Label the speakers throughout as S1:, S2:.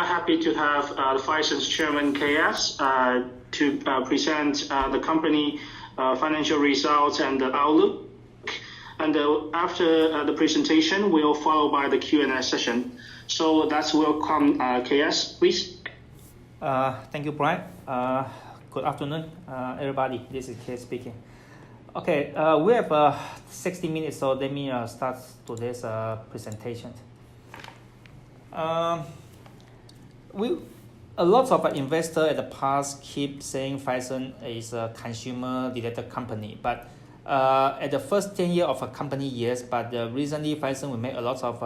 S1: happy to have Phison's chairman KS to present the company financial results and the outlook. And after the presentation, we'll follow by the Q&A session. So let's welcome KS, please.
S2: Thank you, Brian. Good afternoon, everybody. This is KS speaking. Okay, we have 60 minutes, so let me start today's presentation. A lot of investors in the past keep saying Phison is a consumer-related company, but at the first 10 years of a company, yes, but recently Phison we made a lot of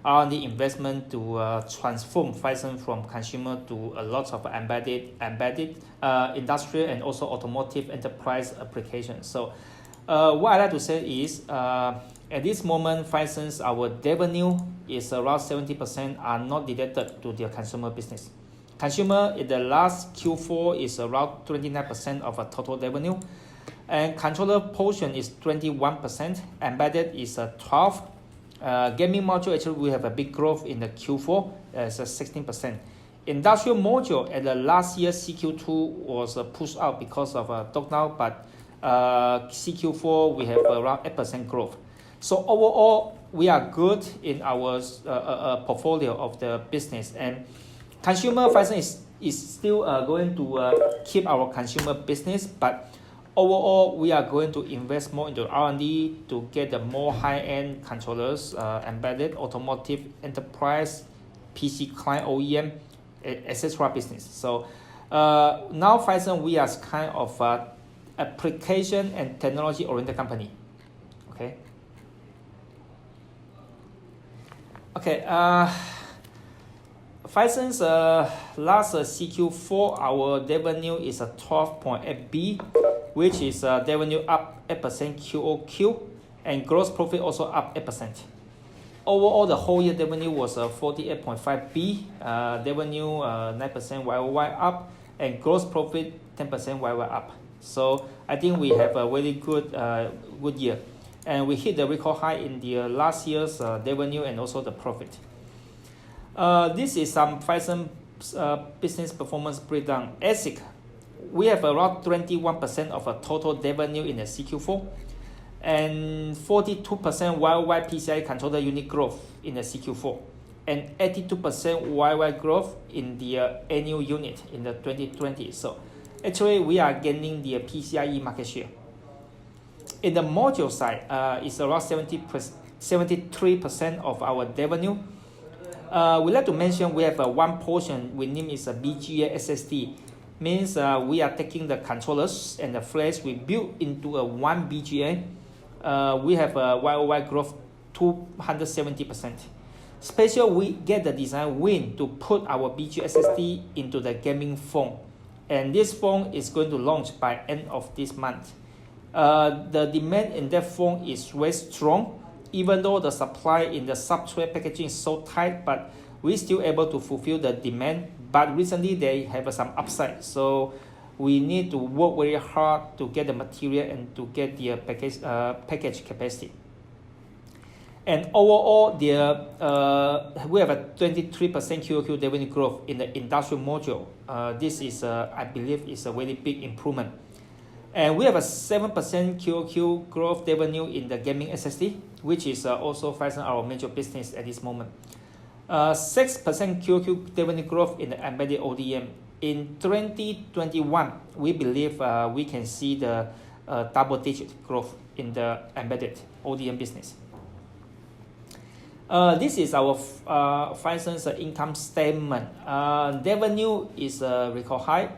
S2: R&D investment to transform Phison from consumer to a lot of embedded industrial and also automotive enterprise applications. So what I like to say is at this moment, Phison's our revenue is around 70% are not related to their consumer business. Consumer in the last Q4 is around 29% of our total revenue, and controller portion is 21%. Embedded is 12%. Gaming module actually we have a big growth in the Q4 as 16%. Industrial module at the last year CQ2 was pushed out because of a lockdown, but CQ4 we have around 8% growth. So overall we are good in our portfolio of the business, and consumer Phison is still going to keep our consumer business, but overall we are going to invest more into R&D to get the more high-end controllers, embedded automotive enterprise, PC client OEM, etc. business. So now Phison we are kind of application and technology oriented company. Okay, Phison's last CQ4, our revenue is a 12.8 B, which is revenue up 8% QOQ, and gross profit also up 8%. Overall, the whole year revenue was 48.5 B, revenue 9% YOY up, and gross profit 10% YOY up. So I think we have a very good year. And we hit the record high in the last year's revenue and also the profit. This is some Phison business performance breakdown. ASIC, we have around 21% of a total revenue in the CQ4 and 42% YOY PCI controller unit growth in the CQ4 and 82% YOY growth in the annual unit in the 2020. So actually we are gaining the PCIe market share. In the module side, it's around 73% of our revenue. We like to mention we have one portion we name is a BGA SSD. Means we are taking the controllers and the flash we built into a one BGA. We have a YOY growth 270%. Special we get the design win to put our BGA SSD into the gaming phone, and this phone is going to launch by end of this month. The demand in that phone is very strong, even though the supply in the substrate packaging is so tight, but we're still able to fulfill the demand. But recently they have some upside, so we need to work very hard to get the material and to get the package capacity. And overall, we have a 23% QOQ revenue growth in the industrial module. This is, I believe, is a very big improvement. And we have a 7% QOQ growth revenue in the gaming SSD, which is also Phison our major business at this moment. 6% QOQ revenue growth in the embedded ODM. In 2021, we believe we can see the double-digit growth in the embedded ODM business. This is our Phison's income statement. Revenue is a record high.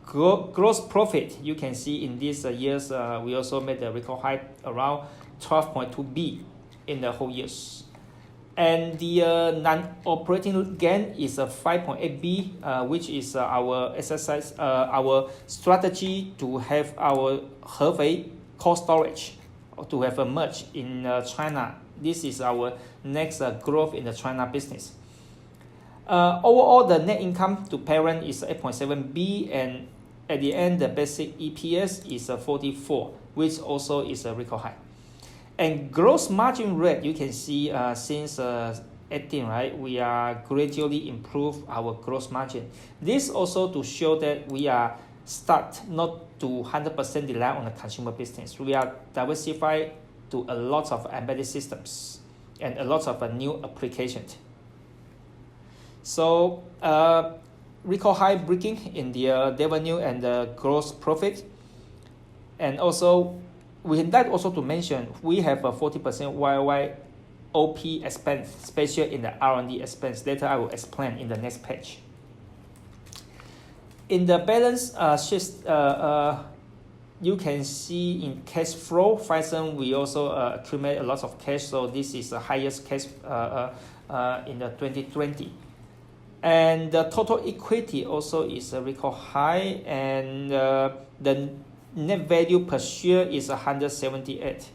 S2: Gross profit, you can see in these years, we also made a record high around 12.2 B in the whole years. And the non-operating gain is a 5.8 B, which is our exercise, our strategy to have our Hefei cold storage to have a merge in China. This is our next growth in the China business. Overall, the net income to parent is 8.7 B, and at the end, the basic EPS is 44, which also is a record high. And gross margin rate, you can see since 2018, right, we are gradually improve our gross margin. This also to show that we are start not to 100% rely on the consumer business. We are diversified to a lot of embedded systems and a lot of new applications. So record high breaking in the revenue and the gross profit. And also, we would like also to mention, we have a 40% YY OP expense, especially in the R&D expense. Later I will explain in the next page. In the balance sheet, you can see in cash flow, Phison, we also accumulate a lot of cash. So this is the highest cash in the 2020. And the total equity also is a record high, and the net value per share is 178.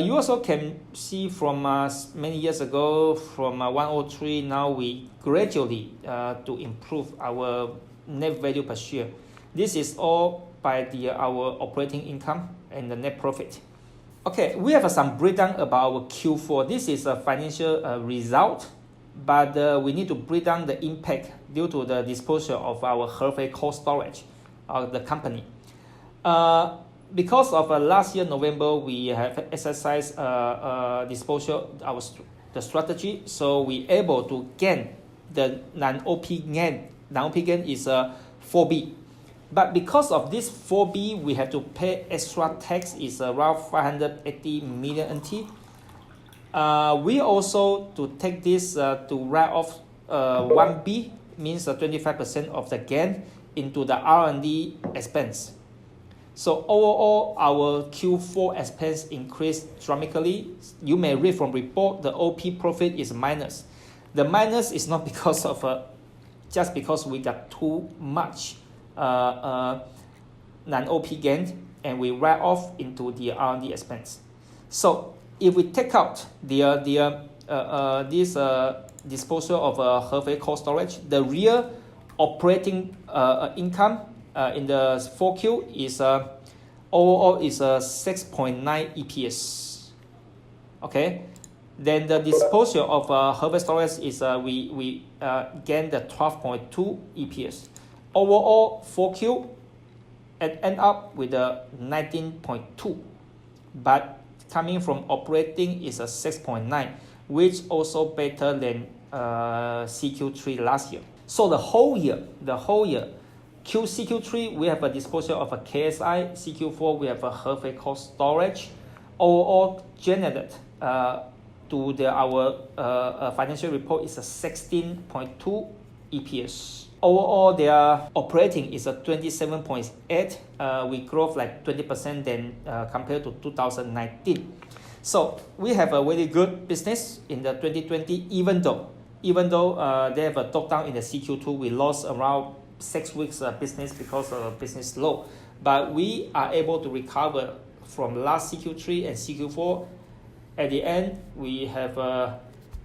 S2: You also can see from many years ago, from 103, now we gradually to improve our net value per share. This is all by our operating income and the net profit. Okay, we have some breakdown about our Q4. This is a financial result, but we need to break down the impact due to the disposal of our Hefei cold storage of the company. Because of last year November, we have exercised disposal the strategy, so we able to gain the non-OP gain. Non-OP gain is 4B, but because of this 4B, we have to pay extra tax is around 580 million NT. We also to take this to write off 1B, means 25% of the gain into the R&D expense. So overall, our Q4 expense increased dramatically. You may read from report the OP profit is minus. The minus is not because of just because we got too much non-OP gain and we write off into the R&D expense. So if we take out this disposal of Hefei cold storage, the real operating income in the 4Q is overall is 6.9 EPS. Okay, then the disposal of Hefei storage is we gain the 12.2 EPS. Overall 4Q and end up with a 19.2, but coming from operating is a 6.9, which also better than CQ3 last year. So the whole year, CQ3 we have a disposal of a KSI, CQ4 we have a Hefei cold storage. Overall generated to our financial report is a 16.2 EPS. Overall, their operating is a 27.8. We grow like 20% than compared to 2019. So we have a very good business in the 2020. Even though they have a top down in the CQ2, we lost around 6 weeks business because of business low. But we are able to recover from last CQ3 and CQ4. At the end, we have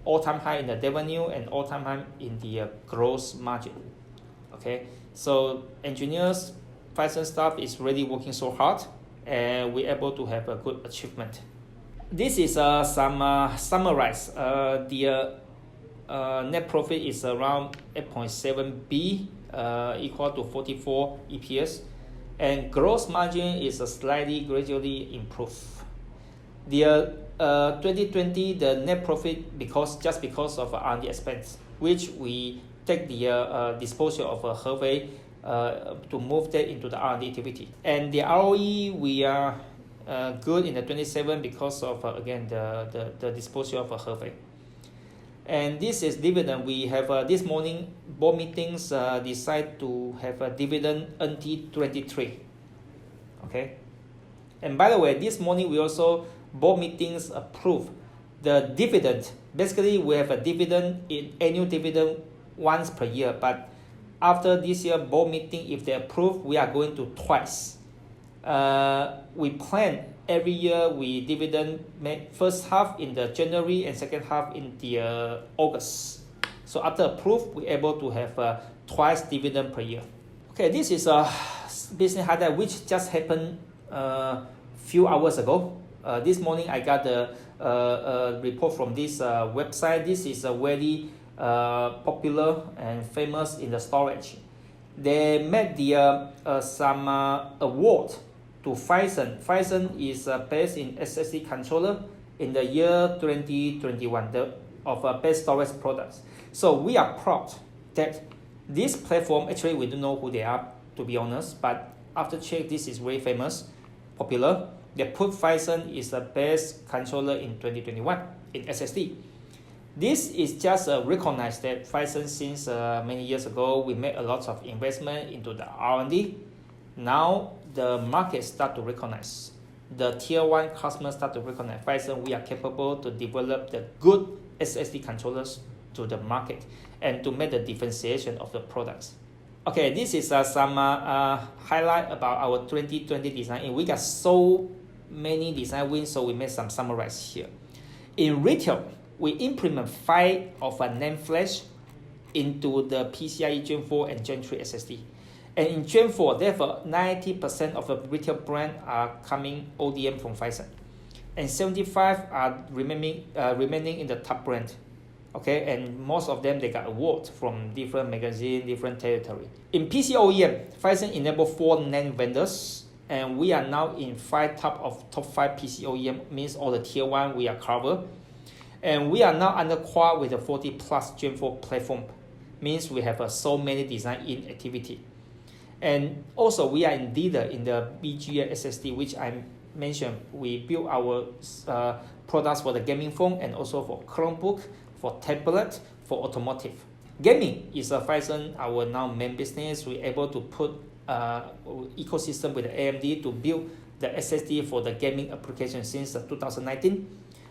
S2: all-time high in the revenue and all-time high in the gross margin. Okay, so engineers, Phison staff is really working so hard, and we're able to have a good achievement. This is some summarize. The net profit is around 8.7B, equal to 44 EPS, and gross margin is slightly gradually improved. The 2020 the net profit just because of R&D expense, which we take the disposal of Hefei to move that into the R&D activity. And the ROE we are good in the 27 because of again the disposal of Hefei. And this is dividend. We have this morning board meetings decide to have a dividend NT23. Okay. And by the way, this morning we also board meetings approve the dividend. Basically, we have a dividend in annual dividend once per year. But after this year board meeting, if they approve, we are going to twice. We plan every year we dividend first half in the January and second half in the August. So after approved, we're able to have twice dividend per year. Okay, this is a business highlight which just happened few hours ago. This morning I got the report from this website. This is a very popular and famous in the storage. They made some award to Phison. Phison is based in SSD controller in the year 2021 of best storage products. So we are proud that this platform, actually we don't know who they are to be honest, but after check this is very famous, popular. They put Phison is the best controller in 2021 in SSD. This is just recognized that Phison since many years ago we made a lot of investment into the R&D. Now the market start to recognize, the tier 1 customers start to recognize Phison. We are capable to develop the good SSD controllers to the market and to make the differentiation of the products. Okay, this is some highlight about our 2020 design. We got so many design wins, so we made some summarize here. In retail, we implement 5 of a NAND flash into the PCIe Gen 4 and Gen 3 SSD. And in Gen 4, therefore, 90% of the retail brand are coming ODM from Phison. And 75 are remaining in the top brand. Okay, and most of them, they got awards from different magazines, different territory. In PC OEM, Phison enabled 4 NAND vendors, and we are now in top 5 PC OEM, means all the tier 1 we are covered. And we are now under qual with the 40 plus Gen 4 platform, means we have so many design-in activity. And also we are in leader in the BGA SSD, which I mentioned. We build our products for the gaming phone and also for Chromebook, for tablet, for automotive. Gaming is a Phison, our now main business. We're able to put ecosystem with the AMD to build the SSD for the gaming application since 2019.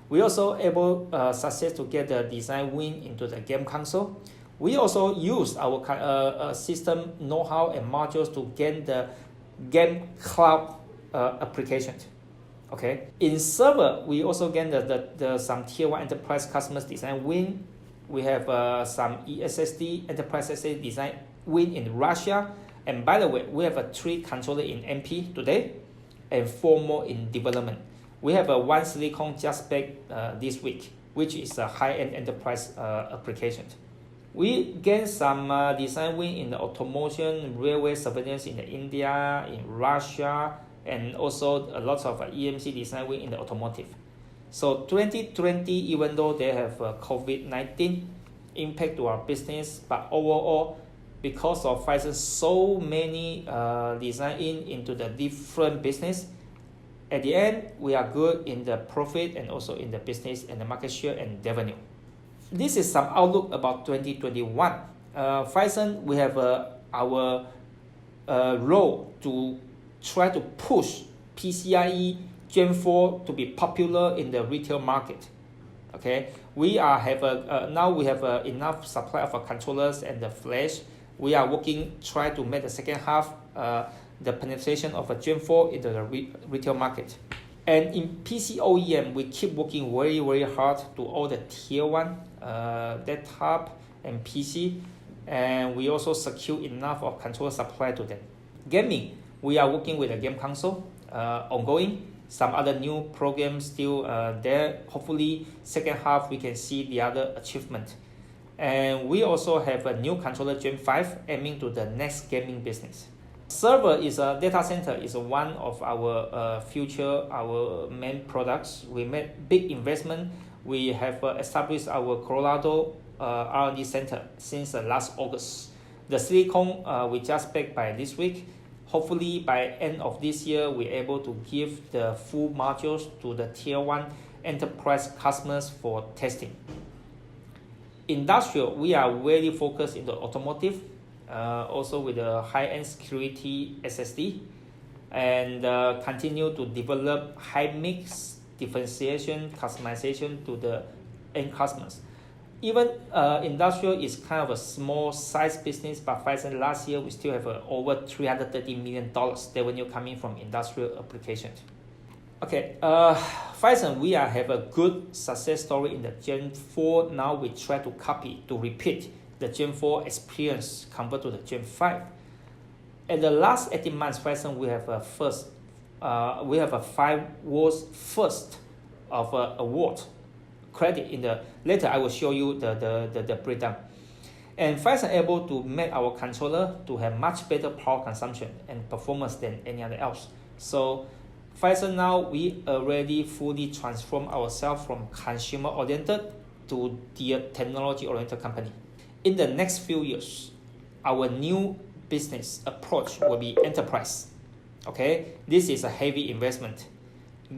S2: We also able success to get the design win into the game console. We also use our system know-how and modules to get the game cloud applications. Okay. In server, we also get the some tier 1 enterprise customers design win. We have some eSSD enterprise SSD design win in Russia. And by the way, we have 3 controller in MP today and 4 more in development. We have 1 silicon just back this week, which is a high-end enterprise application. We get some design win in the automation, railway surveillance in India, in Russia, and also a lot of EMC design win in the automotive. So 2020, even though they have COVID-19 impact to our business, but overall, because of Phison so many design into the different business, at the end, we are good in the profit and also in the business and the market share and revenue. This is some outlook about 2021. Phison, we have our role to try to push PCIe Gen 4 to be popular in the retail market. Okay, we are now we have enough supply of controllers and the flash. We are working, try to make the second half the penetration of a Gen 4 into the retail market. And in PC OEM, we keep working very, very hard to all the tier 1 desktop and PC, and we also secure enough of controller supply to them. Gaming, we are working with a game console ongoing. Some other new programs still there. Hopefully, second half we can see the other achievement. And we also have a new controller Gen 5 aiming to the next gaming business. Server is a data center is one of our future, our main products. We made big investment. We have established our Colorado R&D center since last August. The silicon we just back by this week. Hopefully by end of this year, we're able to give the full modules to the tier 1 enterprise customers for testing. Industrial, we are very focused in the automotive, also with the high-end security SSD, and continue to develop high mix differentiation, customization to the end customers. Even industrial is kind of a small size business, but Phison last year we still have over $330 million revenue coming from industrial applications. Okay, Phison, we have a good success story in the Gen 4. Now we try to copy, to repeat the Gen 4 experience convert to the Gen 5. In the last 18 months, Phison, we have first we have a 5 world's first of award credit in the later. I will show you the breakdown. And Phison able to make our controller to have much better power consumption and performance than any other else. So Phison now we already fully transform ourselves from consumer oriented to the technology oriented company. In the next few years, our new business approach will be enterprise. Okay, this is a heavy investment.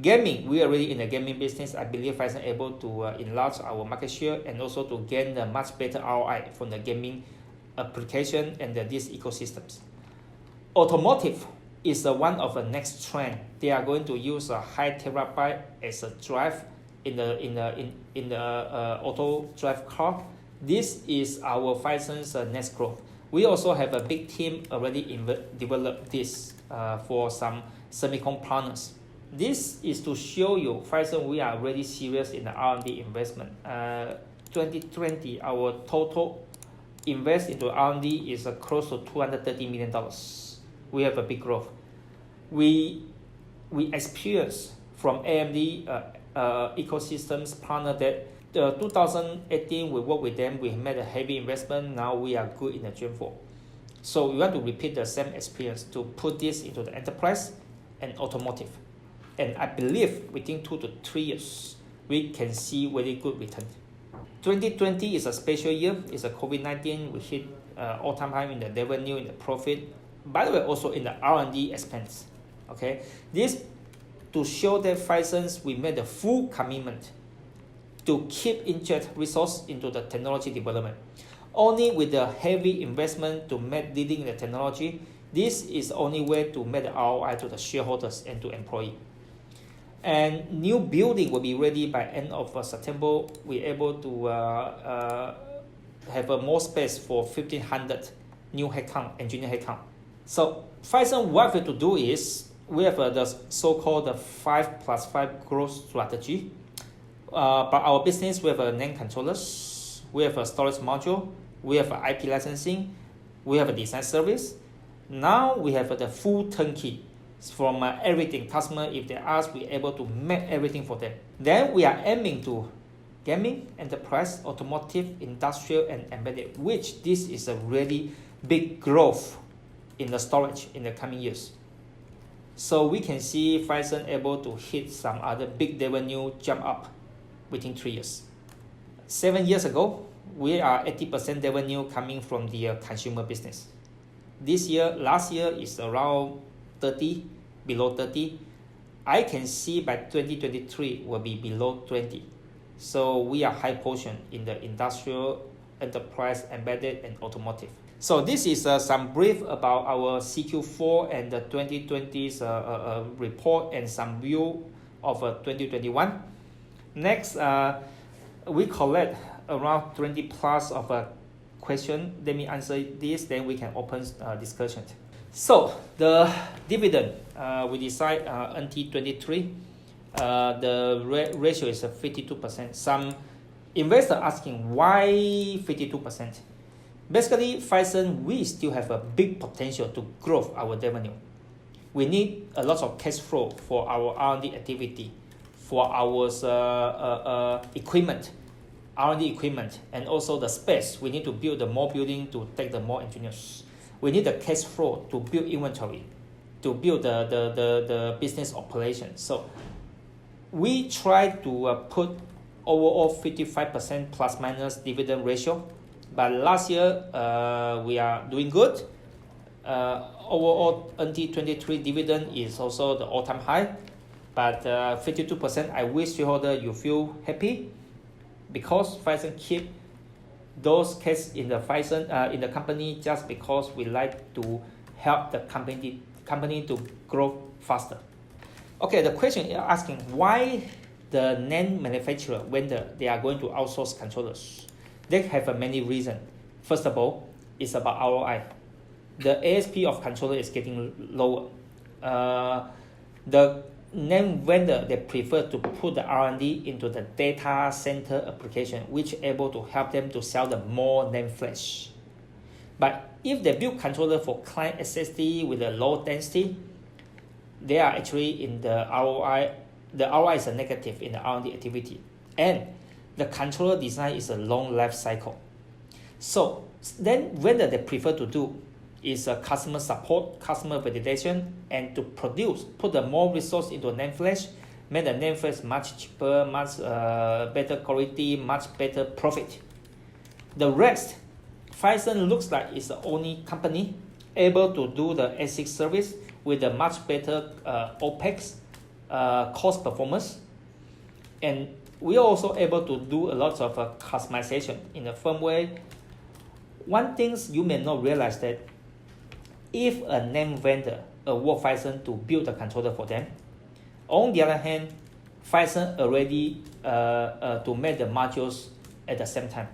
S2: Gaming, we are already in the gaming business. I believe Phison able to enlarge our market share and also to gain a much better ROI from the gaming application and these ecosystems. Automotive is one of the next trend. They are going to use a high terabyte as a drive in the auto drive car. This is our Phison's next growth. We also have a big team already developed this for some semicon partners. This is to show you Phison we are really serious in the R&D investment. 2020 our total invest into R&D is close to $230 million. We have a big growth. We experience from AMD ecosystems partner that 2018 we work with them. We made a heavy investment. Now we are good in the Gen 4. So we want to repeat the same experience to put this into the enterprise and automotive. And I believe within 2 to 3 years, we can see very good return. 2020 is a special year. It's a COVID-19. We hit all-time high in the revenue, in the profit. By the way, also in the R&D expense. Okay, this to show that Phison's we made a full commitment to keep inject resource into the technology development. Only with the heavy investment to make leading in the technology, this is the only way to make the ROI to the shareholders and to employee. And new building will be ready by end of September. We're able to have more space for 1,500 new headcount, engineer headcount. So Phison, what we have to do is we have the so-called 5+5 growth strategy. But our business, we have a NAND controllers, we have a storage module, we have IP licensing, we have a design service. Now we have the full turnkey from everything. Customer, if they ask, we're able to make everything for them. Then we are aiming to gaming, enterprise, automotive, industrial, and embedded, which this is a really big growth in the storage in the coming years. So we can see Phison able to hit some other big revenue jump up within 3 years. 7 years ago, we are 80% revenue coming from the consumer business. Last year is around 30, below 30. I can see by 2023 will be below 20. So we are high portion in the industrial, enterprise, embedded, and automotive. So this is some brief about our CQ4 and the 2020's report and some view of 2021. Next, we collect around 20 plus of a question. Let me answer this, then we can open discussion. So the dividend, we decide until 23, the ratio is 52%. Some investor asking why 52%. Basically, Phison, we still have a big potential to grow our revenue. We need a lot of cash flow for our R&D activity, for our equipment, R&D equipment, and also the space. We need to build the more building to take the more engineers. We need the cash flow to build inventory, to build the business operation. So we try to put overall 55% plus minus dividend ratio. But last year, we are doing good. Overall, until 23 dividend is also the all-time high. But 52%, I wish shareholder you feel happy because Phison keep those cash in the Phison in the company just because we like to help the company to grow faster. Okay, the question is asking why the NAND manufacturer vendor they are going to outsource controllers. They have many reasons. First of all, it's about ROI. The ASP of controller is getting lower. The NAND vendor they prefer to put the R&D into the data center application, which able to help them to sell the more NAND flash. But if they build controller for client SSD with a low density, they are actually in the ROI. The ROI is a negative in the R&D activity, and the controller design is a long life cycle. So then what they prefer to do is customer support, customer validation, and to put the more resource into NAND flash, make the NAND flash much cheaper, much better quality, much better profit. The rest, Phison looks like it's the only company able to do the ASIC service with a much better OPEX cost performance, and we are also able to do a lot of customization in the firmware. One thing you may not realize that if a NAND vendor award Phison to build the controller for them, on the other hand, Phison already to make the modules at the same time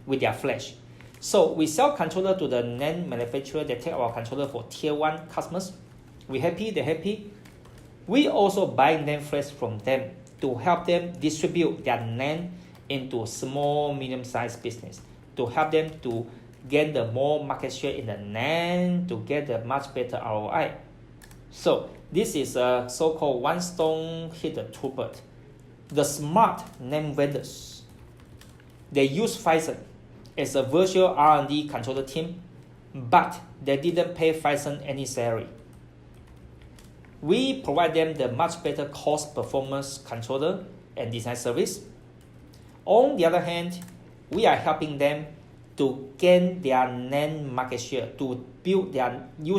S2: with their flash. So we sell controller to the NAND manufacturer. They take our controller for tier 1 customers. We happy, they're happy. We also buy NAND flash from them to help them distribute their NAND into small, medium-sized business, to help them to gain the more market share in the NAND, to get the much better ROI. So this is a so-called one stone hit the two birds. The smart NAND vendors, they use Phison as a virtual R&D controller team, but they didn't pay Phison any salary. We provide them the much better cost performance controller and design service. On the other hand, we are helping them to gain their NAND market share, to use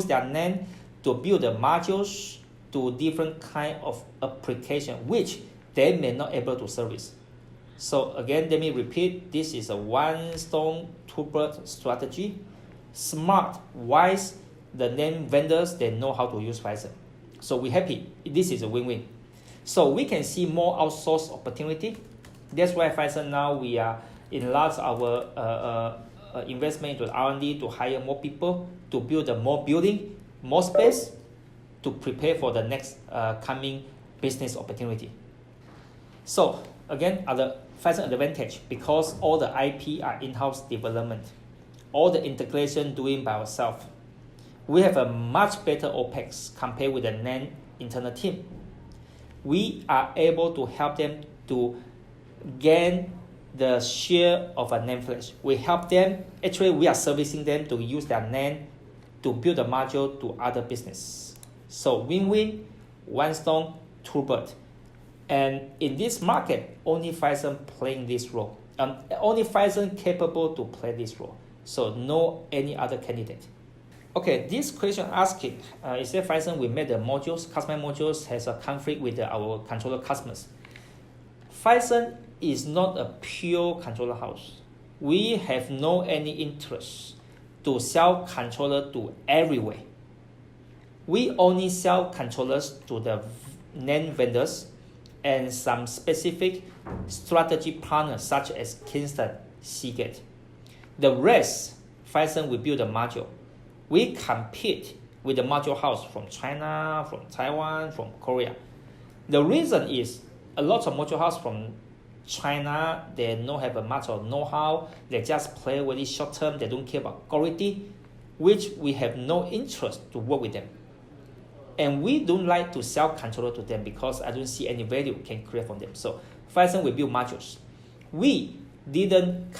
S2: their NAND to build the modules to different kind of application which they may not able to service. So again, let me repeat, this is a one stone two bird strategy. Smart, wise, the NAND vendors, they know how to use Phison. So we're happy. This is a win-win. So we can see more outsource opportunity. That's why Phison now we are enlarge our investment into R&D to hire more people, to build a more building, more space, to prepare for the next coming business opportunity. So again, other Phison advantage, because all the IP are in-house development, all the integration doing by ourselves. We have a much better OPEX compared with the NAND internal team. We are able to help them to gain the share of a NAND flash. We help them, actually we are servicing them to use their NAND to build a module to other business. So win-win, one stone, two birds. And in this market, only Phison playing this role. Only Phison capable to play this role. So no any other candidate. Okay, this question asking, is that Phison we made the modules, custom modules has a conflict with our controller customers. Phison is not a pure controller house. We have no any interest to sell controller to everywhere. We only sell controllers to the NAND vendors and some specific strategy partners such as Kingston, Seagate. The rest, Phison will build a module. We compete with the module house from China, from Taiwan, from Korea. The reason is a lot of module house from China, they don't have a much of know-how. They just play very short term. They don't care about quality, which we have no interest to work with them. And we don't like to sell controller to them because I don't see any value can create from them. So Phison will build modules. We didn't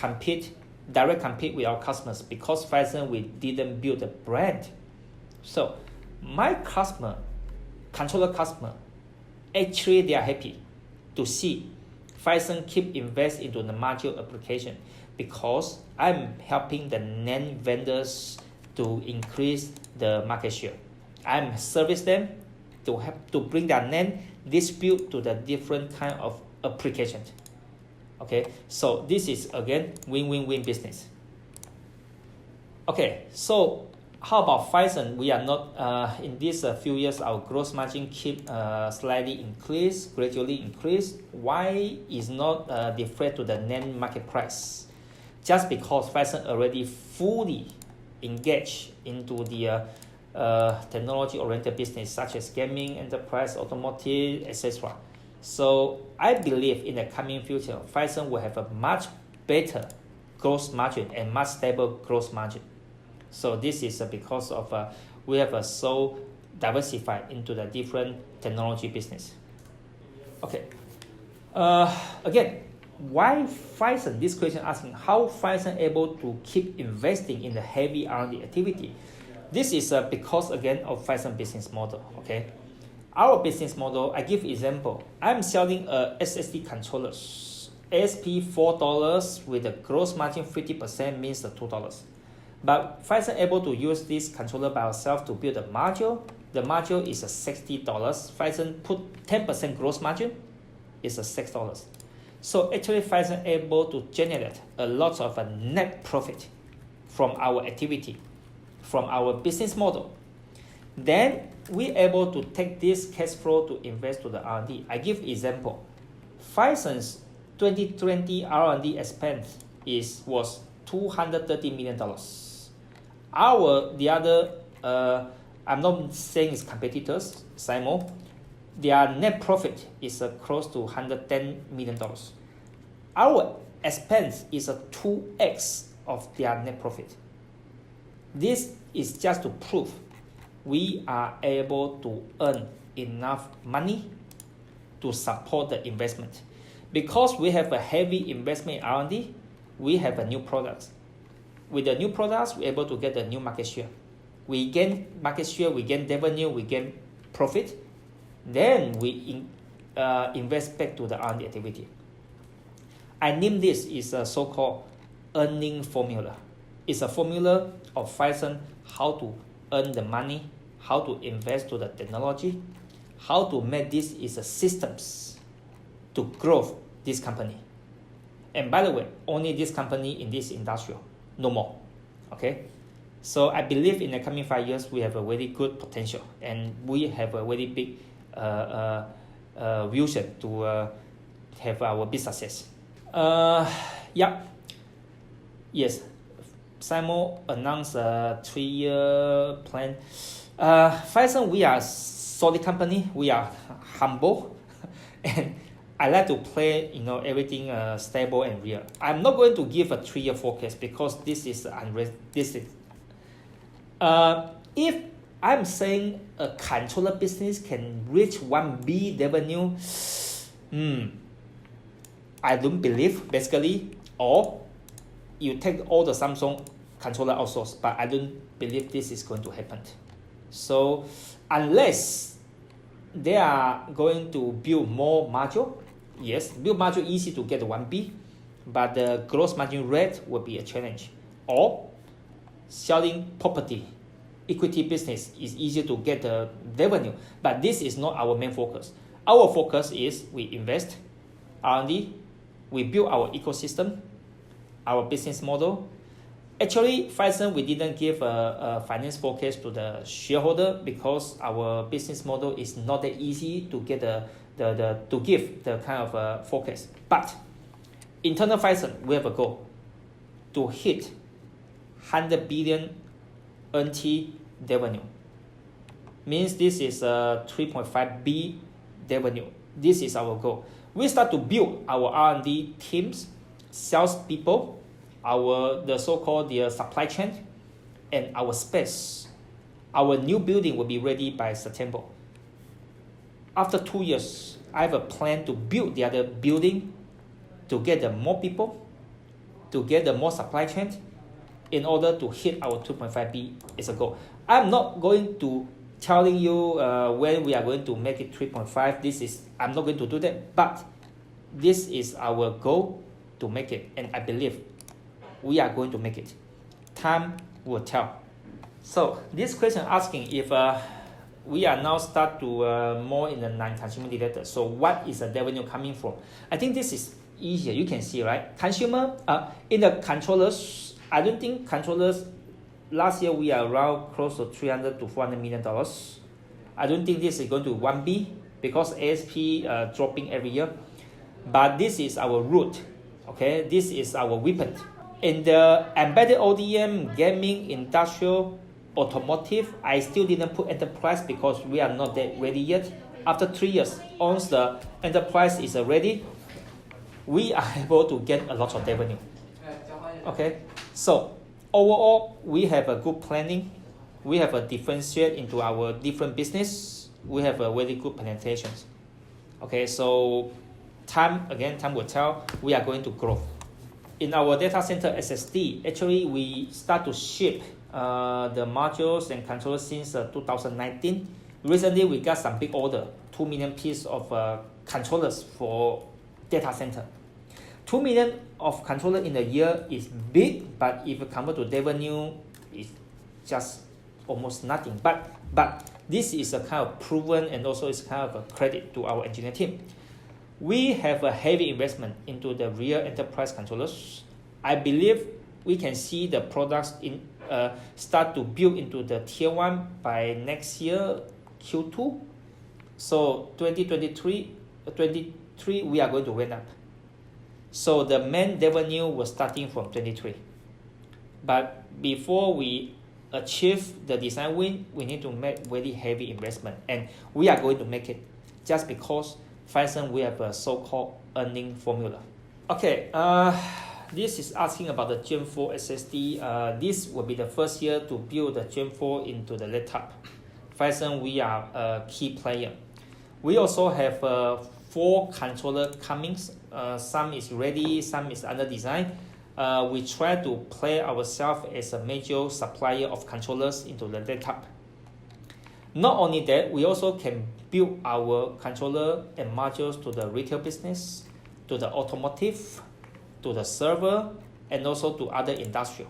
S2: direct compete with our customers because Phison we didn't build a brand. So my controller customer, actually they are happy to see Phison keep invest into the module application because I'm helping the NAND vendors to increase the market share. I'm service them to help to bring their NAND dispute to the different kind of applications. Okay, so this is again win-win-win business. Okay, so how about Phison? We are not in these few years our gross margin keep slightly gradually increase. Why is not deflate to the NAND market price? Just because Phison already fully engaged into the technology-oriented business such as gaming, enterprise, automotive, etc. So I believe in the coming future, Phison will have a much better gross margin and much stable gross margin. So this is because of we have a so diversify into the different technology business. Okay. Again, why Phison? This question asking how Phison able to keep investing in the heavy R&D activity. This is because again of Phison business model. Okay, our business model. I give example. I'm selling a SSD controllers. ASP $4 with a gross margin 50% means the $2. But Phison able to use this controller by ourselves to build a module. The module is a $60. Phison put 10% gross margin, is a $6. So actually Phison able to generate a lot of a net profit from our activity, from our business model. Then we able to take this cash flow to invest to the R&D. I give example. Phison's 2020 R&D expense was $230 million. The other I'm not saying it's competitors, Simo, their net profit is close to $110 million. Our expense is a 2x of their net profit. This is just to prove we are able to earn enough money to support the investment. Because we have a heavy investment in R&D, we have a new products. With the new products, we're able to get the new market share. We gain market share, we gain revenue, we gain profit. Then we invest back to the R&D activity. I name this is a so-called earning formula. It's a formula of Phison how to earn the money, how to invest to the technology, how to make this is a systems to grow this company. And by the way, only this company in this industry, no more. Okay. So I believe in the coming 5 years, we have a very good potential and we have a very big vision to have our big success. Yes, Simo announced a 3-year plan. Phison, we are solid company. We are humble, and I like to play, everything stable and real. I'm not going to give a 3-year forecast because this is unrealistic. If I'm saying a controller business can reach 1 billion revenue, I don't believe basically, or you take all the Samsung controller outsource, but I don't believe this is going to happen. So unless they are going to build more module, yes, build module easy to get 1B, but the gross margin rate will be a challenge. Or selling property, equity business is easier to get the revenue, but this is not our main focus. Our focus is we invest R&D, we build our ecosystem, our business model. Actually, Phison, we didn't give a finance forecast to the shareholder because our business model is not that easy to get to give the kind of forecast. But internal Phison, we have a goal to hit 100 billion NT revenue. Means this is 3.5 B revenue. This is our goal. We start to build our R&D teams, sales people, the so-called supply chain, and our space. Our new building will be ready by September. After 2 years, I have a plan to build the other building to get the more people, to get the more supply chain, in order to hit our 2.5B is a goal. I'm not going to telling you when we are going to make it 3.5. I'm not going to do that, but this is our goal to make it, and I believe we are going to make it. Time will tell. So this question asking if we are now start to more in the non-consumer related. So what is the revenue coming from? I think this is easier. You can see, right? Consumer in the controllers. I don't think controllers, last year we are around close to $300 to $400 million. I don't think this is going to 1B because ASP dropping every year. But this is our root, okay? This is our weapon. In the embedded ODM, gaming, industrial, automotive, I still didn't put enterprise because we are not that ready yet. After 3 years, once the enterprise is ready, we are able to get a lot of revenue. Okay, so overall, we have a good planning. we have a differentiate into our different business. We have a very good penetrations. Okay, so time will tell. We are going to grow. In our data center SSD, actually we start to ship the modules and controllers since 2019. Recently, we got some big order, 2 million pieces of controllers for data center. 2 million of controller in a year is big, but if you compare to revenue, it's just almost nothing. But this is a kind of proven, and also it's kind of a credit to our engineering team. We have a heavy investment into the real enterprise controllers. I believe we can see the products start to build into the tier 1 by next year, Q2. So 2023, we are going to ramp up. So the main revenue was starting from 23. But before we achieve the design win, we need to make very heavy investment. And we are going to make it just because Phison, we have a so-called earning formula. Okay, this is asking about the Gen 4 SSD. This will be the first year to build the Gen 4 into the laptop. Phison, we are a key player. We also have 4 controller coming. Some is ready, some is under design. We try to play ourselves as a major supplier of controllers into the laptop. Not only that, we also can build our controller and modules to the retail business, to the automotive, to the server, and also to other industrial.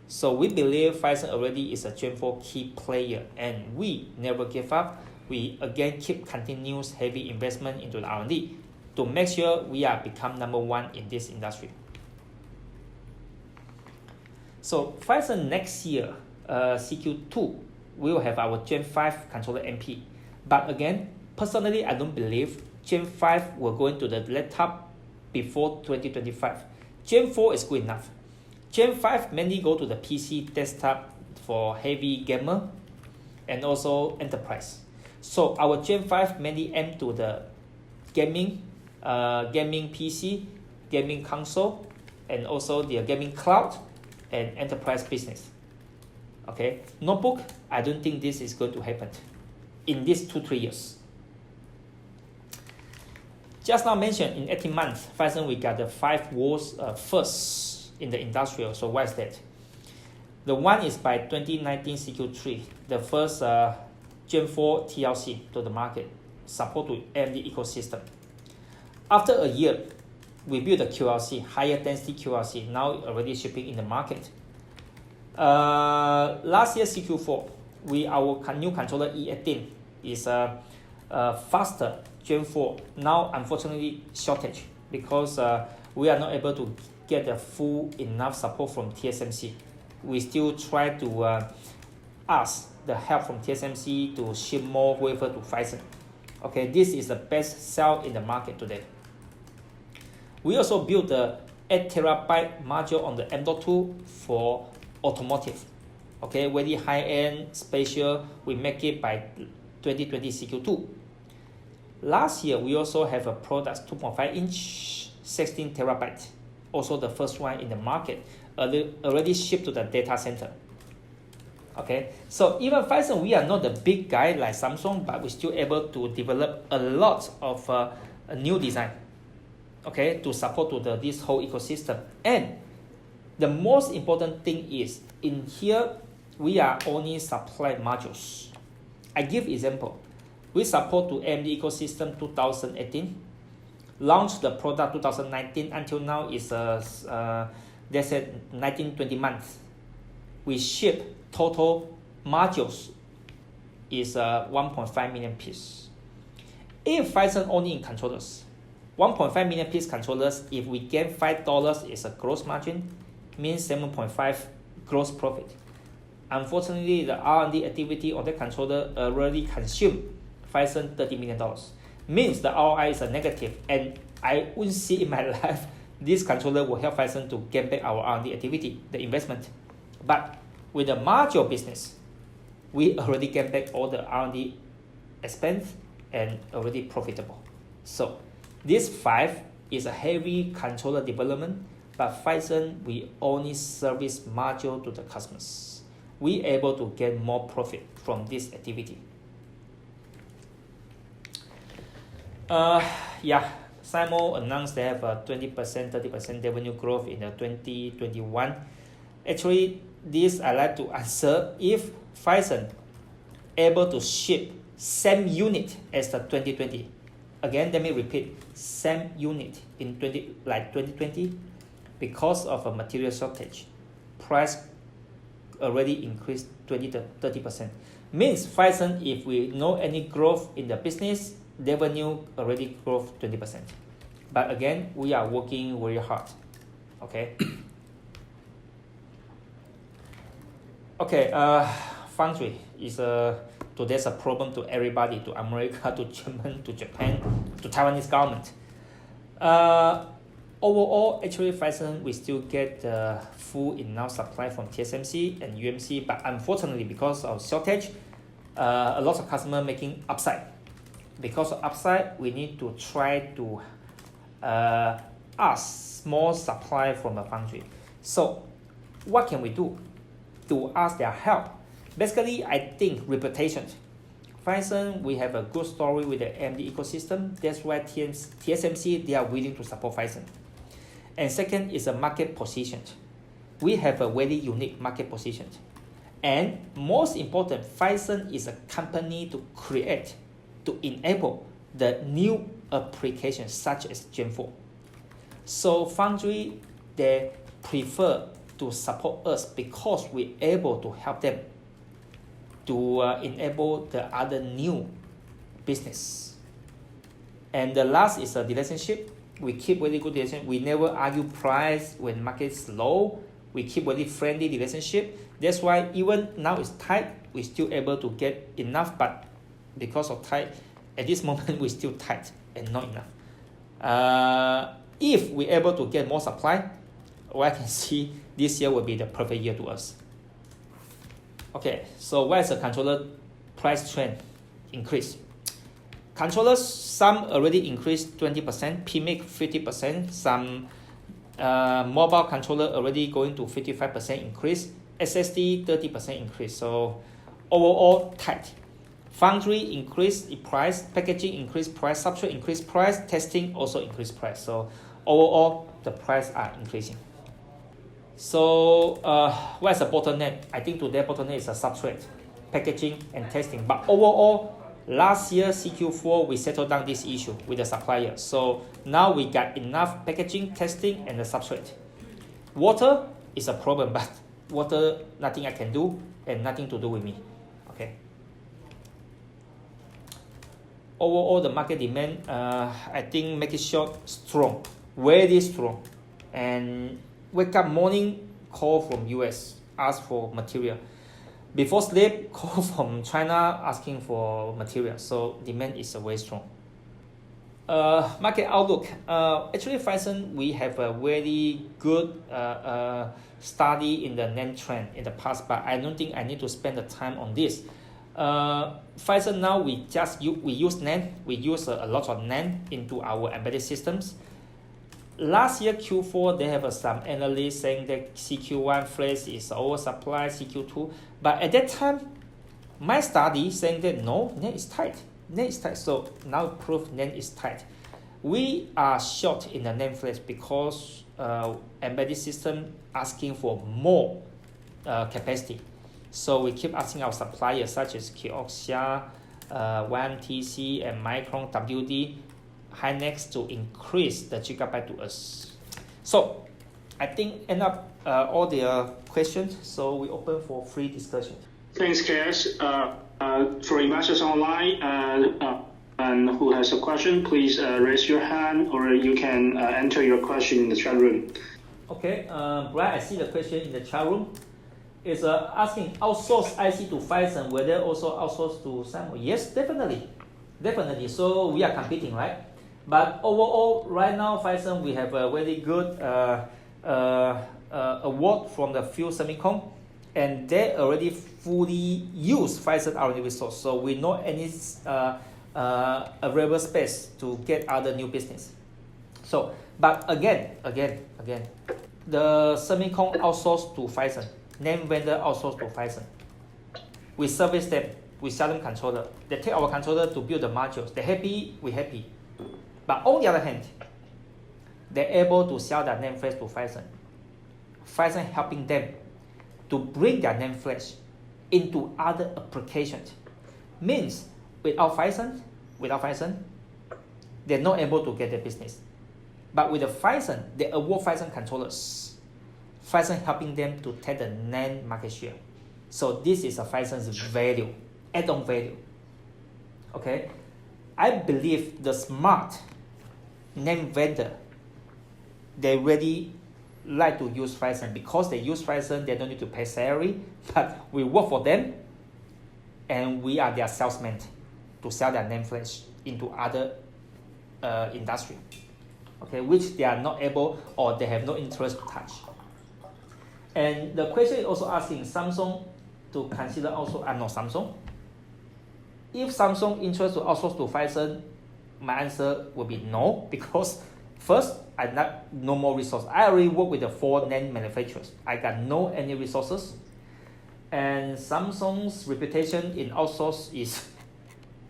S2: So we believe Phison already is a Gen 4 key player, and we never give up. We again keep continuous heavy investment into the R&D to make sure we are become number 1 in this industry. So Phison next year, CQ2, we will have our Gen 5 controller MP. But again, personally, I don't believe Gen 5 will go into the laptop before 2025. Gen 4 is good enough. Gen 5 mainly go to the PC desktop for heavy gamer and also enterprise. So our Gen 5 mainly aim to the gaming PC, gaming console, and also the gaming cloud and enterprise business. Okay, notebook, I don't think this is going to happen in these 2-3 years. Just now mentioned, in 18 months, Phison, we got the 5 world's first in the industrial. So why is that? The one is by 2019 CQ3, the first Gen 4 TLC to the market, support to AMD ecosystem. After a year, we built a QLC, higher density QLC, now already shipping in the market. Last year CQ4, our new controller E18 is faster Gen 4. Now unfortunately shortage because we are not able to get the full enough support from TSMC. We still try to ask the help from TSMC to ship more wafer to Phison. Okay, this is the best sell in the market today. We also built the 8 terabyte module on the M.2 for automotive. Okay, very high-end, spatial. We make it by 2020 CQ2. Last year, we also have a product 2.5-inch, 16 terabyte. Also the first one in the market, already shipped to the data center. Okay, so even Phison, we are not the big guy like Samsung, but we're still able to develop a lot of a new design. Okay, to support to this whole ecosystem. And the most important thing is, in here, we are only supply modules. I give example. We support to AMD ecosystem 2018, launched the product 2019, until now is they said 19-20 months. We ship total modules is 1.5 million pieces. If Phison only in controllers, 1.5 million piece controllers, if we get $5 is a gross margin, means 7.5 gross profit. Unfortunately, the R&D activity on the controller already consumed Phison $30 million. Means the ROI is a negative, and I wouldn't see in my life this controller will help Phison to get back our R&D activity, the investment. But with the module business, we already get back all the R&D expense and already profitable. So this 5 is a heavy controller development, but Phison, we only service module to the customers. we able to get more profit from this activity. Simo announced they have a 20%, 30% revenue growth in the 2021. Actually, this I like to answer if Phison able to ship same unit as the 2020. Again, let me repeat, same unit in 2020, because of a material shortage, price already increased 20 to 30%. Means Phison, if we know any growth in the business, revenue already growth 20%. But again, we are working very hard. Okay. Foundry is today's a problem to everybody, to America, to Germany, to Japan, to Taiwanese government. Overall, actually, Phison we still get full enough supply from TSMC and UMC, but unfortunately, because of shortage, a lot of customers making upside. Because of upside, we need to try to ask more supply from a foundry. So, what can we do to ask their help? Basically, I think reputation. Phison, we have a good story with the AMD ecosystem. That's why TSMC, they are willing to support Phison. And second is a market position. We have a very unique market position. And most important, Phison is a company to create, to enable the new applications such as Gen 4. So foundry, they prefer to support us because we're able to help them to enable the other new business. And the last is a relationship. We keep very good relationship. We never argue price when market is low. We keep very friendly relationship. That's why even now it's tight, we're still able to get enough, but because of tight, at this moment we're still tight and not enough. If we're able to get more supply, I can see this year will be the perfect year to us. Okay, so where's the controller price trend increase? Controllers, some already increased 20%, PMIC 50%, some mobile controller already going to 55% increase, SSD 30% increase. So overall tight. Foundry increased the price, packaging increased price, substrate increased price, testing also increased price. So overall the price are increasing. So where's the bottleneck? I think today bottleneck is a substrate, packaging and testing. But overall, last year CQ4 we settled down this issue with the supplier. So now we got enough packaging, testing and the substrate. Water is a problem, but water nothing I can do and nothing to do with me. Okay. Overall the market demand I think make it short strong, very strong. And wake up morning, call from US, ask for material. Before sleep, call from China asking for material. So demand is very strong. Market outlook. Actually, Phison, we have a very good study in the NAND trend in the past, but I don't think I need to spend the time on this. Phison now we use NAND. We use a lot of NAND into our embedded systems. Last year Q4 they have some analysts saying that CQ1 flash is oversupply, CQ2. But at that time, my study saying that no, NAND is tight. NAND is tight. So now proof NAND is tight. We are short in the NAND flash because embedded system asking for more capacity. So we keep asking our suppliers such as Kioxia, YMTC and Micron WD, Hynix to increase the gigabyte to us. So I think end up all the questions. So we open for free discussion.
S1: Thanks, Cass. For investors online and who has a question, please raise your hand or you can enter your question in the chat room. Okay, Brian, I see the question in the chat room. It's asking outsource IC to Phison, whether also outsource to Simo. Yes, definitely. So we are competing, right? But overall, right now, Phison, we have a very good award from the few semicon, and they already fully use Phison R&D resource. So we know any available space to get other new business. So, but again, the semicon outsource to Phison.
S2: NAND vendor outsource to Phison. We service them, we sell them controller. They take our controller to build the modules. They're happy, we're happy. But on the other hand, they're able to sell their NAND flash to Phison. Phison helping them to bring their NAND flash into other applications. Means without Phison, they're not able to get their business. But with the Phison, they award Phison controllers. Phison helping them to take the NAND market share. So this is a Phison's value, add-on value. Okay, I believe the smart NAND vendor, they really like to use Phison because they use Phison. They don't need to pay salary, but we work for them, and we are their salesmen to sell their NAND flash into other industry. Okay, which they are not able or they have no interest to touch. And the question is also asking Samsung to consider also, I'm not Samsung. If Samsung interest to outsource to Phison, my answer will be no, because first, I not no more resources. I already work with the 4 NAND manufacturers. I got no any resources. And Samsung's reputation in outsource is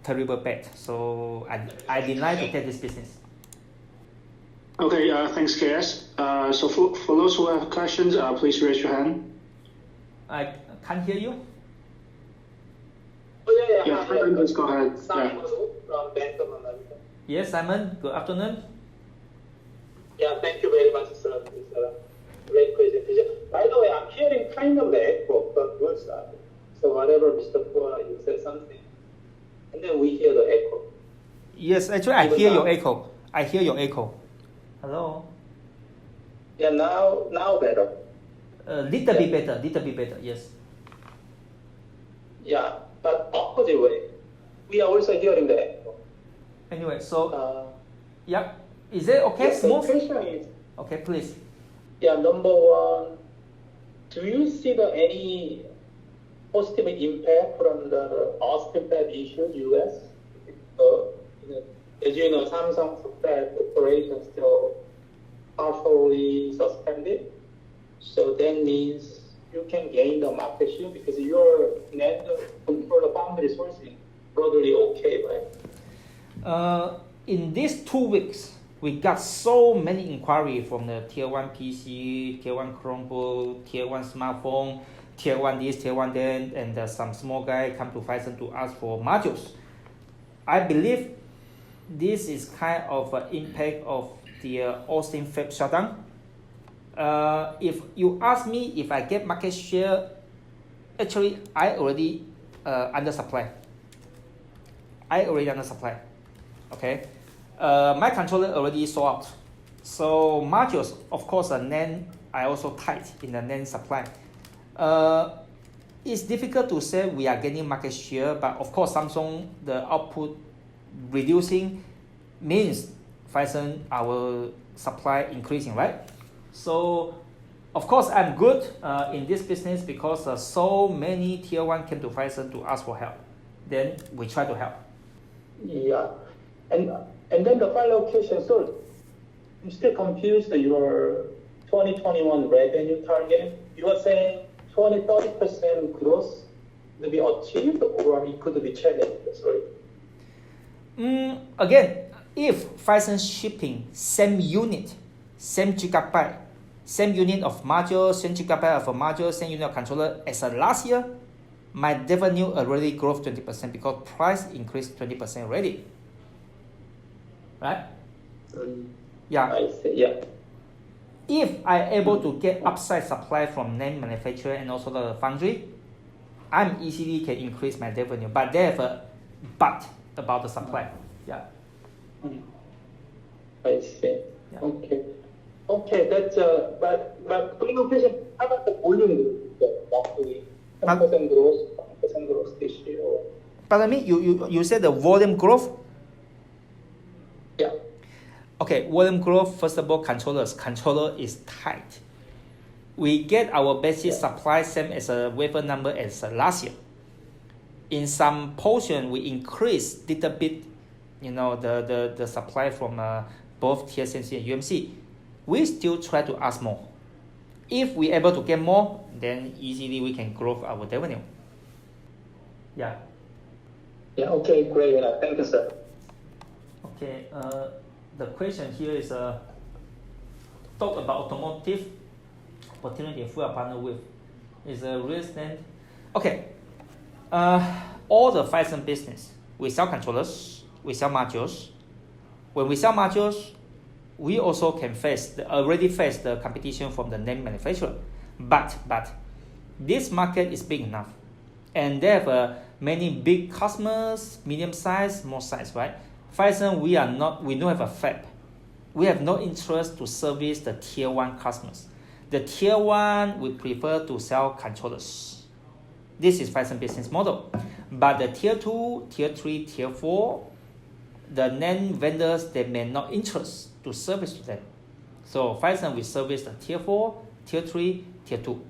S2: terrible bad. So I deny to take this business.
S1: Okay, thanks, KS. So for those who have questions, please raise your hand.
S2: I can't hear you.
S3: Oh,
S1: Yeah, please go ahead.
S3: Simon from Bank of America.
S2: Yes, Simon. Good afternoon.
S3: Yeah, thank you very much, sir. It's a great presentation. By the way, I'm hearing kind of the echo from your side. So whatever, Mr. Fuller, you said something, and then we hear the echo.
S2: Yes, actually, I hear your echo. I hear your echo. Hello.
S3: Yeah, now better.
S2: Little bit better. Yes.
S3: Yeah, but opposite way, we are also hearing the echo.
S2: Anyway, so yeah, is it okay?
S3: Yes, the
S2: Smooth.
S3: question is,
S2: Okay, please.
S3: yeah, number one, do you see any positive impact from the Austin fab issue, U.S.? As you know, Samsung's fab operation still partially suspended. So that means you can gain the market share because your NAND controller foundry sourcing probably okay, right?
S2: In these 2 weeks, we got so many inquiries from the tier 1 PC, tier 1 Chromebook, tier 1 smartphone, tier 1 this, tier 1 then, and some small guy come to Phison to ask for modules. I believe this is kind of an impact of the Austin fab shutdown. If you ask me if I get market share, actually I already under supply. Okay, my controller already sold out. So modules, of course, NAND I also tight in the NAND supply. It's difficult to say we are getting market share, but of course Samsung the output reducing means Phison our supply increasing, right? So of course I'm good in this business because so many tier 1 came to Phison to ask for help. Then we try to help.
S3: Yeah, and then the final question. So I'm still confused. Your 2021 revenue target. You are saying 20-30% growth will be achieved, or it could be challenged. Sorry.
S2: Again, if Phison shipping same unit, same gigabyte, same unit of module, same gigabyte of a module, same unit of controller as last year, my revenue already grew 20% because price increased 20% already. Right? Yeah.
S3: I see. Yeah.
S2: If I able to get upside supply from NAND manufacturer and also the foundry, I'm easily can increase my revenue. But they have a but about the supply. Yeah.
S3: I see.
S2: Yeah.
S3: Okay, that's but final question. How about the volume growth? Roughly 10% growth, 10% growth this year.
S2: But I mean, you said the volume growth.
S3: Yeah.
S2: Okay, volume growth. First of all, controller is tight. We get our basic supply same as a wafer number as last year. In some portion, we increase little bit, the supply from both TSMC and UMC. We still try to ask more. If we're able to get more, then easily we can grow our revenue. Yeah.
S3: Yeah, okay, great. Thank you, sir.
S2: Okay, the question here is talk about automotive opportunity if we are partnered with. Is a real estate. Okay, all the Phison business, we sell controllers, we sell modules. When we sell modules, we also can already face the competition from the name manufacturer. But this market is big enough, and there have many big customers, medium size, small size, right? Phison, we don't have a fab. We have no interest to service the tier 1 customers. The tier 1, we prefer to sell controllers. This is Phison business model. But the tier 2, tier 3, tier 4, the NAND vendors, they may not interest to service to them. So Phison will service the tier 4, tier 3, tier 2.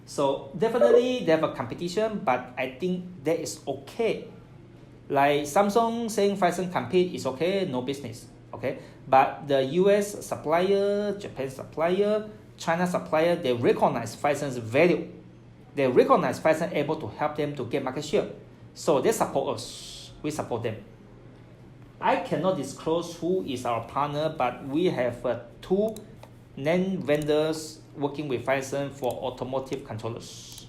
S2: So definitely they have a competition, but I think that is okay. Like Samsung saying Phison compete is okay, no business. Okay, but the US supplier, Japan supplier, China supplier, they recognize Phison's value. They recognize Phison able to help them to get market share. So they support us. We support them. I cannot disclose who is our partner, but we have 2 NAND vendors working with Phison for automotive controllers.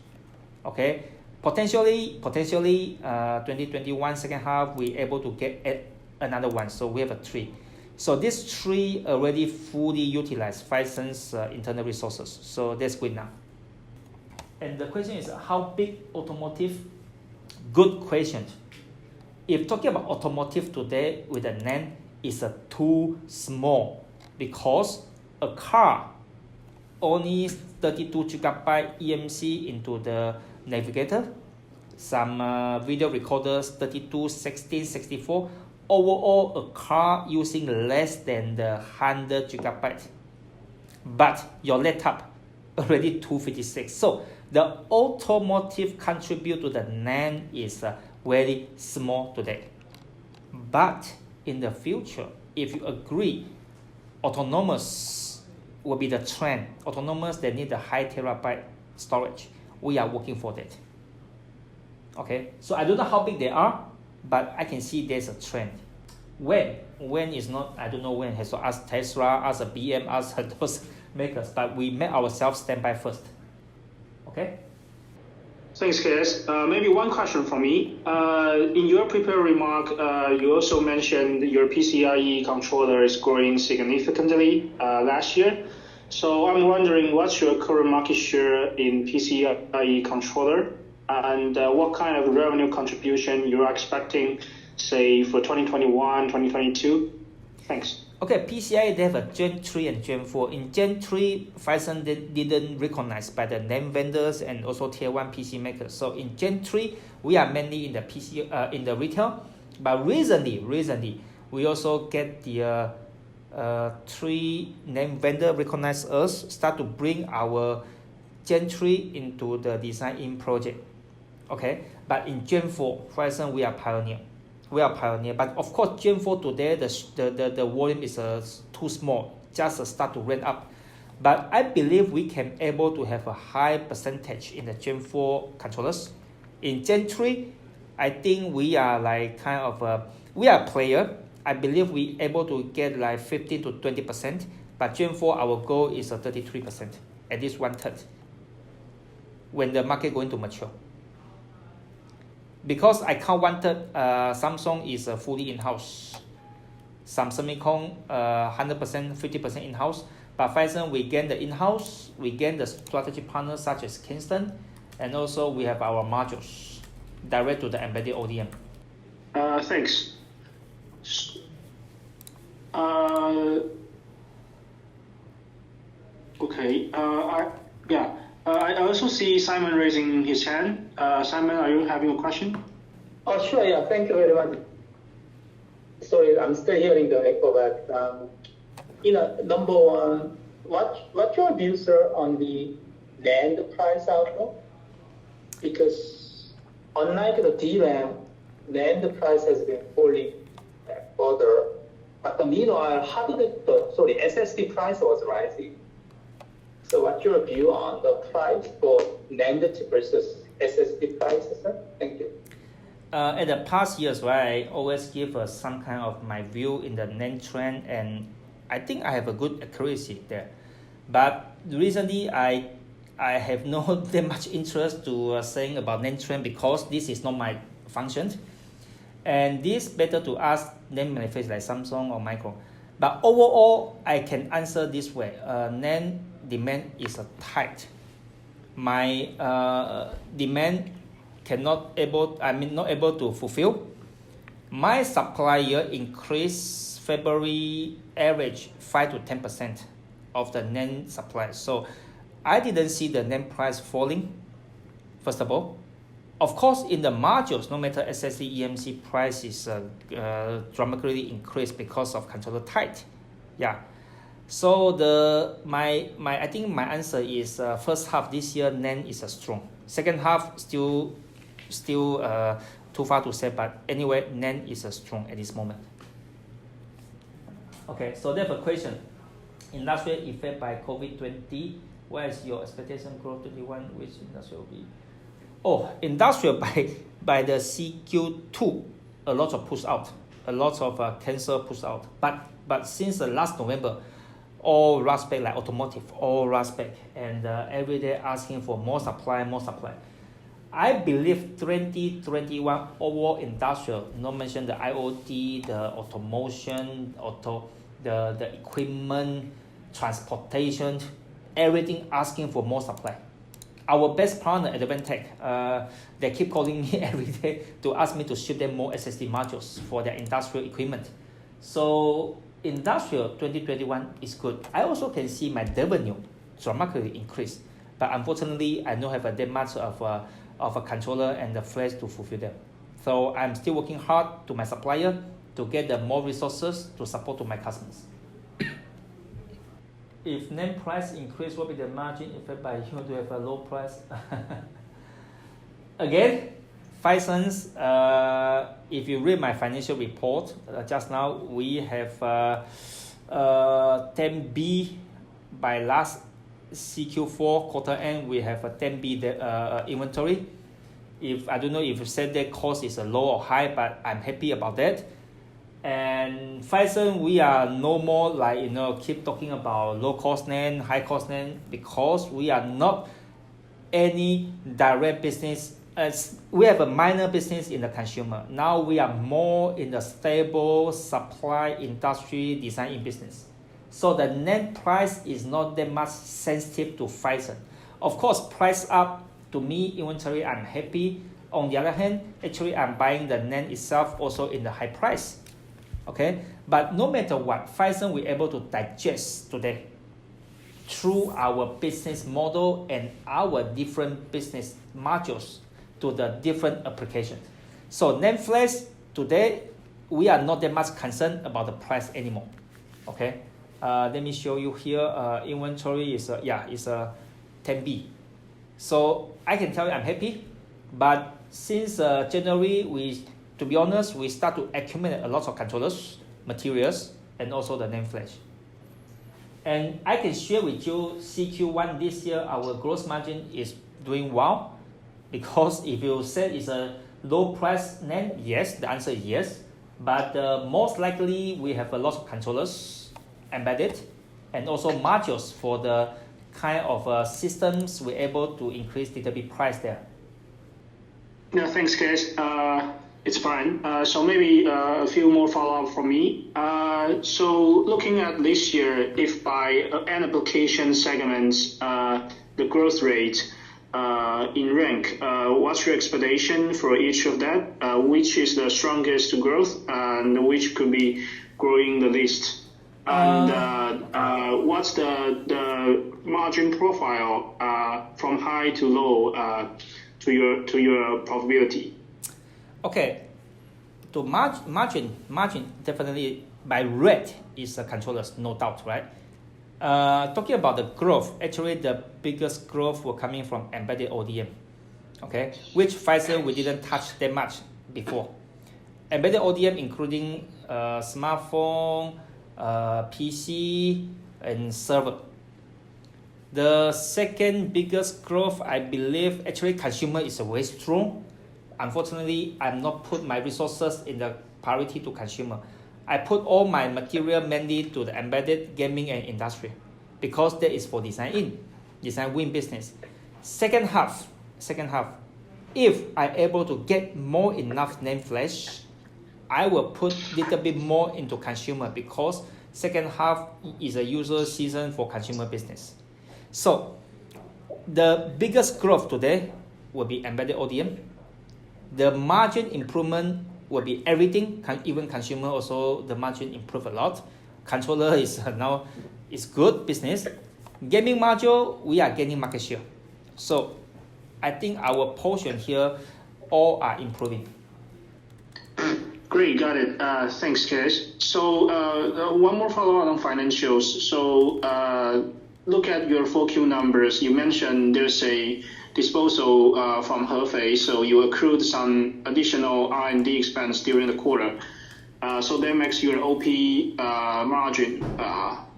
S2: Okay, potentially 2021 second half we able to get another one. So we have 3. So these 3 already fully utilize Phison's internal resources. So that's good now. And the question is how big automotive? Good question. If talking about automotive today with a NAND is too small, because a car only 32 GB EMC into the navigator, some video recorders 32, 16, 64. Overall, a car using less than the 100 GB. But your laptop already 256. So the automotive contribute to the NAND is very small today. But in the future, if you agree, autonomous will be the trend. Autonomous, they need the high terabyte storage. We are working for that. Okay, so I don't know how big they are, but I can see there's a trend. When is not, I don't know when. Has to ask Tesla, ask BM, ask those makers, but we make ourselves stand by first. Okay.
S1: Thanks, KS. Maybe one question from me. In your prepared remark, you also mentioned your PCIe controller is growing significantly last year. So I'm wondering what's your current market share in PCIe controller, and what kind of revenue contribution you're expecting, say, for 2021, 2022? Thanks.
S2: Okay, PCIe, they have a Gen 3 and Gen 4. In Gen 3, Phison didn't recognize by the name vendors and also tier 1 PC makers. So in Gen 3, we are mainly in the PC, in the retail. But recently, we also get the 3 name vendor recognize us, start to bring our Gen 3 into the design-in project. Okay, but in Gen 4, Phison, we are pioneer. But of course, Gen 4 today, the volume is too small, just start to ramp up. But I believe we can able to have a high percentage in the Gen 4 controllers. In Gen 3, I think we are like kind of we are a player. I believe we able to get like 15 to 20%. But Gen 4, our goal is 33%, at least 1/3. When the market going to mature. Because I count 1/3, Samsung is fully in-house. Some Semicon 100%, 50% in-house. But Phison, we gain the in-house, we gain the strategic partners such as Kingston, and also we have our modules direct to the embedded ODM.
S1: Thanks. Okay. I also see Simon raising his hand. Simon, are you having a question?
S3: Oh, sure, yeah, thank you very much. Sorry, I'm still hearing the echo, but number one, what's your view, sir, on the NAND price outlook? Because unlike the DRAM, NAND price has been falling further, but the meanwhile, SSD price was rising. So what's your view on the price for NAND versus SSD prices, sir? Thank you.
S2: In the past years, right, I always give some kind of my view in the NAND trend, and I think I have a good accuracy there. But recently, I have not that much interest to saying about NAND trend because this is not my function, and this better to ask NAND manufacturers like Samsung or Micron. But overall, I can answer this way: NAND demand is tight. My demand not able to fulfill. My supplier increased February average 5 to 10% of the NAND supply. So I didn't see the NAND price falling, first of all. Of course, in the modules, no matter SSD, EMC price is dramatically increased because of controller tight. Yeah. So I think my answer is first half this year NAND is strong. Second half still too far to say, but anyway NAND is strong at this moment. Okay, so there's a question. Industrial effect by COVID-20. Where is your expectation growth 21? Which industrial will be? Oh, industrial by the CQ2, a lot of push out, a lot of cancel push out. But since the last November, all rush back like automotive, all rush back, and every day asking for more supply. I believe 2021 overall industrial, not mention the IoT, the automation, the equipment, transportation, everything asking for more supply. Our best partner at Advantech, they keep calling me every day to ask me to ship them more SSD modules for their industrial equipment. So industrial 2021 is good. I also can see my revenue dramatically increase, but unfortunately I don't have that much of a controller and the flash to fulfill them. So I'm still working hard to my supplier to get the more resources to support to my customers. If NAND price increase, what will be the margin effect by you to have a low price? Again, Phison's, if you read my financial report just now, we have 10B by last CQ4 quarter end. We have a 10B inventory. I don't know if you said that cost is a low or high, but I'm happy about that. And Phison, we are no more keep talking about low cost NAND, high cost NAND, because we are not any direct business. We have a minor business in the consumer. Now we are more in the stable supply industry design business. So the NAND price is not that much sensitive to Phison. Of course, price up to me, inventory, I'm happy. On the other hand, actually I'm buying the NAND itself also in the high price. Okay, but no matter what, Phison we're able to digest today through our business model and our different business modules to the different applications. So NAND flash today, we are not that much concerned about the price anymore. Okay, let me show you here. Inventory is is a 10B. So I can tell you I'm happy, but since January to be honest, we start to accumulate a lot of controllers, materials, and also the NAND flash. And I can share with you CQ1 this year, our gross margin is doing well, because if you say it's a low price NAND, yes, the answer is yes. But most likely we have a lot of controllers embedded and also modules for the kind of systems we're able to increase the bit price there.
S1: Yeah, thanks, guys. It's fine. So maybe a few more follow-up from me. So looking at this year, if by an application segments, the growth rate in rank, what's your expectation for each of that? Which is the strongest growth and which could be growing the least? And what's the margin profile from high to low to your profitability?
S2: Okay, to margin definitely by rate is controllers, no doubt, right? Talking about the growth, actually the biggest growth were coming from embedded ODM, okay, which Phison we didn't touch that much before. Embedded ODM including smartphone, PC, and server. The second biggest growth, I believe, actually consumer is very strong. Unfortunately, I'm not put my resources in the priority to consumer. I put all my material mainly to the embedded gaming and industry because that is for design win business. Second half, if I'm able to get more enough NAND flash, I will put little bit more into consumer because second half is a usual season for consumer business. So the biggest growth today will be embedded ODM. The margin improvement will be everything, even consumer also the margin improve a lot. Controller is now is good business. Gaming module, we are gaining market share. So I think our portion here all are improving.
S1: Great, got it. Thanks, Kes. So one more follow-up on financials. So look at your 4Q numbers. You mentioned there's a disposal from Hefei, so you accrued some additional R&D expense during the quarter. So that makes your OP margin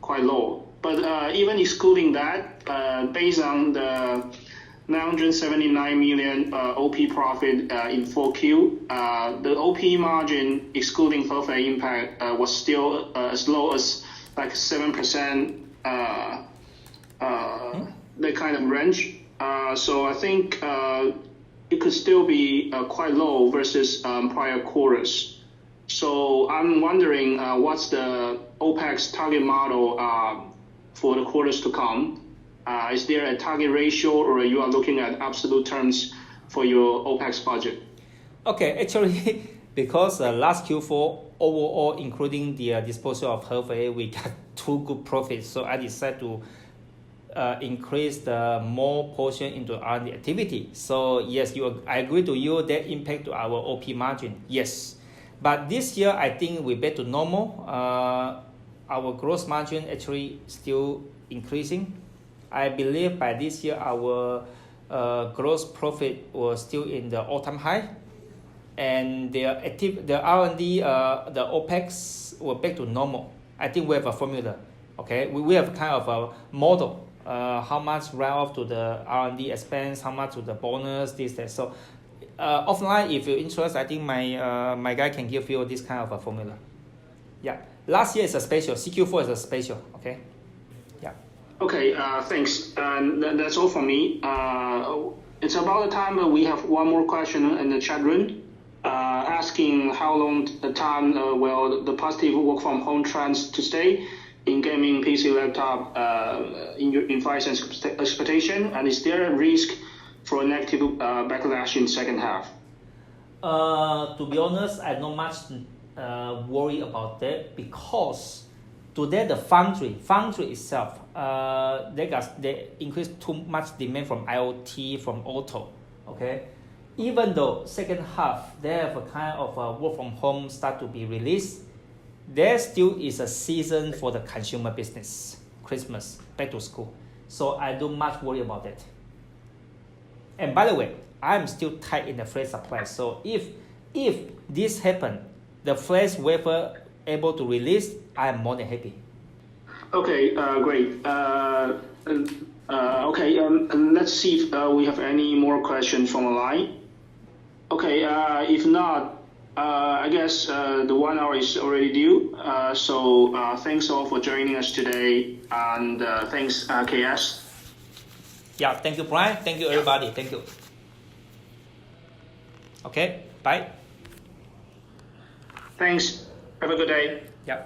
S1: quite low. But even excluding that, based on the 979 million OP profit in 4Q, the OP margin excluding Hefei impact was still as low as like 7%, that kind of range. So I think it could still be quite low versus prior quarters. So I'm wondering what's the OPEX target model for the quarters to come? Is there a target ratio, or you are looking at absolute terms for your OPEX budget?
S2: Okay, actually, because last Q4 overall, including the disposal of Hefei, we got 2 good profits. So I decided to increase the more portion into R&D activity. So yes, I agree to you that impact to our OP margin. Yes, but this year I think we're back to normal. Our gross margin actually still increasing. I believe by this year our gross profit was still in the all-time high, and the R&D, the OPEX were back to normal. I think we have a formula. Okay, we have kind of a model. How much write off to the R&D expense, how much to the bonus, this, that. So offline, if you're interested, I think my guy can give you this kind of a formula. Yeah, last year is a special. CQ4 is a special. Okay. Yeah.
S1: Okay. Thanks. That's all for me. It's about the time we have one more question in the chat room, asking how long the time will the positive work from home trends to stay in gaming, PC, laptop, in Phison's expectation, and is there a risk for a negative backlash in second half?
S2: To be honest, I not much worry about that because today the foundry itself, they increased too much demand from IoT, from auto. Okay, even though second half they have a kind of work from home start to be released, there still is a season for the consumer business, Christmas, back to school. So I don't much worry about that. And by the way, I'm still tight in the flash supply. So if this happen, the flash wafer able to release, I'm more than happy.
S1: Okay, great. Okay, let's see if we have any more questions from the line. Okay, if not, I guess the 1 hour is already due. So thanks all for joining us today, and thanks KS.
S2: Yeah, thank you, Brian. Thank you, everybody. Thank you. Okay, bye.
S1: Thanks. Have a good day.
S2: Yeah.